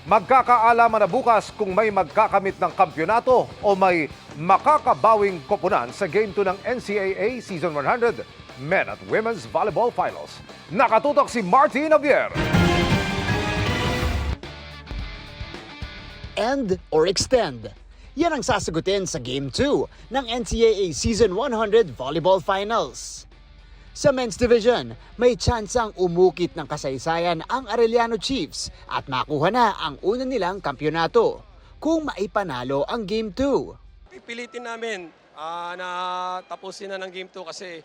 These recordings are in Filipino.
Magkakaalaman na bukas kung may magkakamit ng kampyonato o may makakabawing koponan sa Game 2 ng NCAA Season 100 Men at Women's Volleyball Finals. Nakatutok si Martin Javier. End or extend? Yan ang sasagutin sa Game 2 ng NCAA Season 100 Volleyball Finals. Sa Men's Division, may tsansang umukit ng kasaysayan ang Arellano Chiefs at makuha na ang una nilang kampyonato kung maipanalo ang Game 2. Pipilitin namin na tapusin na ng Game 2 kasi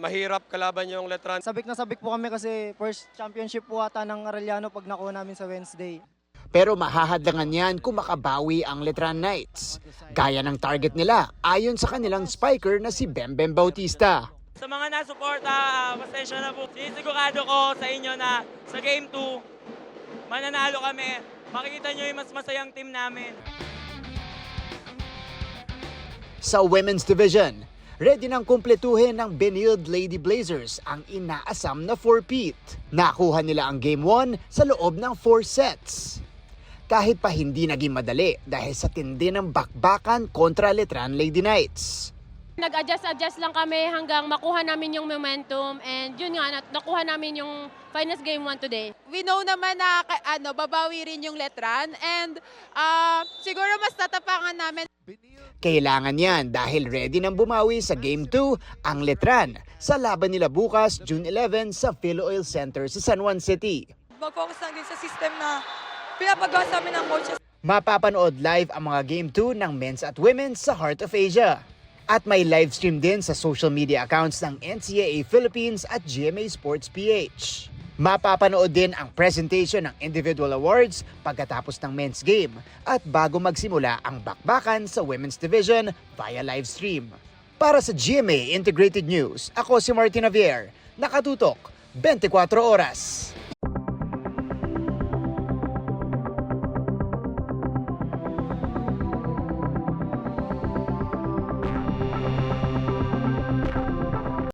mahirap kalaban yung Letran. Sabik na sabik po kami kasi first championship po ata ng Arellano pag nakuha namin sa Wednesday. Pero mahahadlangan yan kung makabawi ang Letran Knights. Gaya ng target nila ayon sa kanilang spiker na si Bembem Bautista. Sa mga nasuporta, pasensya na po. Sinisigurado ko sa inyo na sa Game 2, mananalo kami. Makikita nyo yung mas masayang team namin. Sa Women's Division, ready nang kumpletuhin ng Benilde Lady Blazers ang inaasam na 4-peat. Nakuha nila ang Game 1 sa loob ng 4 sets. Kahit pa hindi naging madali dahil sa tindi ng bakbakan kontra Letran Lady Knights. Nag-adjust lang kami hanggang makuha namin yung momentum and yun nga, nakuha namin yung finals game 1 today. We know naman na babawi rin yung Letran and siguro mas tatapangan namin. Kailangan yan dahil ready nang bumawi sa Game 2 ang Letran sa laban nila bukas June 11 sa Philo-Oil Center sa San Juan City. Mag-focus lang din sa system na pinapagawa sa amin ng coaches. Mapapanood live ang mga Game 2 ng Men's at Women's sa Heart of Asia. At may live stream din sa social media accounts ng NCAA Philippines at GMA Sports PH. Mapapanood din ang presentation ng individual awards pagkatapos ng men's game at bago magsimula ang bakbakan sa Women's Division via live stream. Para sa GMA Integrated News, ako si Martin Javier, nakatutok 24 oras.